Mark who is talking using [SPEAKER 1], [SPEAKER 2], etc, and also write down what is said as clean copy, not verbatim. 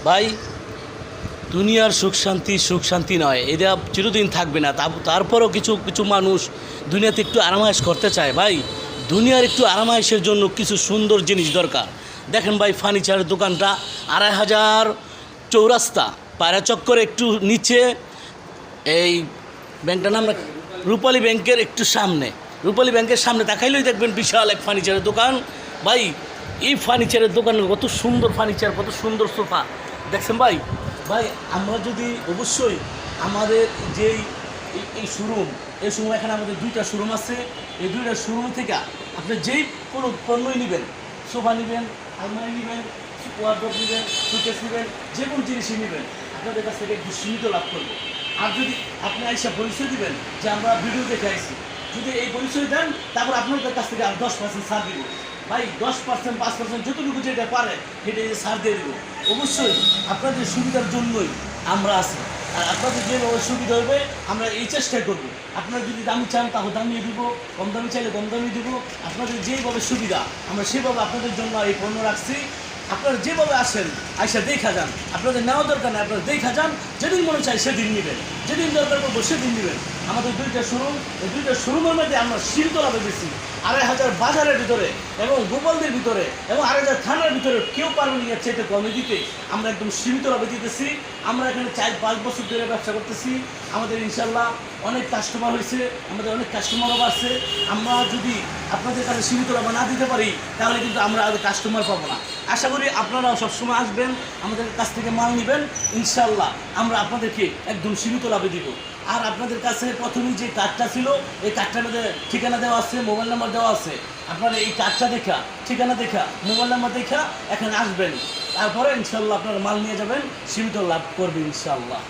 [SPEAKER 1] ভাই, দুনিয়ার সুখ শান্তি নয়, এটা চিরদিন থাকবে না। তারপরও কিছু কিছু মানুষ দুনিয়াতে একটু আরামায়েশ করতে চায়। ভাই, দুনিয়ার একটু আরামায়েশের জন্য কিছু সুন্দর জিনিস দরকার। দেখেন ভাই, ফার্নিচারের দোকানটা ২৫০০ চৌরাস্তা পায়রা চক্করে একটু নিচে, এই ব্যাংকটার নাম রূপালী ব্যাংকের একটু সামনে। রূপালী ব্যাংকের সামনে দেখাইলেই দেখবেন বিশাল এক ফার্নিচারের দোকান। ভাই, এই ফার্নিচারের দোকানে কত সুন্দর ফার্নিচার, কত সুন্দর সোফা দেখছেন ভাই। ভাই, আমরা যদি অবশ্যই আমাদের যেই এই শোরুম, এই শোরুম এখানে আমাদের 2টা শোরুম আছে। এই 2টা শোরুম থেকে আপনি যেই কোনো পণ্যই নেবেন, সোফা নেবেন, আলমারি নেবেন, ওয়ার্ডরোব নেবেন, সুকেস নেবেন, যে কোনো জিনিসই নেবেন, আপনাদের কাছ থেকে একটু সীমিত লাভ করবো। আর যদি আপনি আইসা পরিচয় দিবেন যে আমরা ভিডিও দেখে আইসি, যদি এই পরিচয় দেন, তারপর আপনাদের কাছ থেকে আর 10% ছাড় দিব। ভাই, 10%, 5% যতটুকু যেটা পারে সেটা ছাড় দিয়ে দেবো। অবশ্যই আপনাদের সুবিধার জন্যই আমরা আছি। আর আপনাদের যেভাবে সুবিধা হবে আমরা এই চেষ্টাই করব। আপনারা যদি দামি চান তাহলে দামিয়ে দিব, কম দামি চাইলে কম দামি দিব। আপনাদের যেভাবে সুবিধা আমরা সেভাবে আপনাদের জন্য এই পণ্য রাখছি। আপনারা যেভাবে আসেন আইসা দেখা যান, আপনাদের নেওয়া দরকার নেই, আপনারা দেখা যান। যেদিন মনে চাই সেদিন নেবেন, যেদিন দরকার পড়বো সেদিন নেবেন। আমাদের 2টা শোরুম, এই 2টা শোরুমের মধ্যে আমরা শিলতলা বেঁধেছি ২৫০০ বাজারের ভিতরে এবং গোপালদের ভিতরে এবং ২৫০০ থানার ভিতরে কেউ পারবে না এর চাইতে কমে দিতে। আমরা একদম সীমিত লাভে দিতেছি। আমরা এখানে 4-5 বছর ধরে ব্যবসা করতেছি। আমাদের ইনশাল্লাহ অনেক কাস্টমার হয়েছে, আমাদের অনেক কাস্টমারও বাড়ছে। আমরা যদি আপনাদের কাছে সীমিত লাভ না দিতে পারি তাহলে কিন্তু আমরা আর কাস্টমার পাবো না। আশা করি আপনারাও সবসময় আসবেন, আমাদের কাছ থেকে মাল নেবেন। ইনশাল্লাহ আমরা আপনাদেরকে একদম সীমিত লাভে দিব। আর আপনাদের কাছে প্রথমেই যে কার্ডটা ছিল, এই কার্ডটার মধ্যে ঠিকানা দেওয়া আছে, মোবাইল নাম্বার দেওয়া আছে। আপনারা এই কার্ডটা দেখা, ঠিকানা দেখা, মোবাইল নাম্বার দেখা এখানে আসবেন। তারপরে ইনশাল্লাহ আপনারা মাল নিয়ে যাবেন, সীমিত লাভ করবেন ইনশাল্লাহ।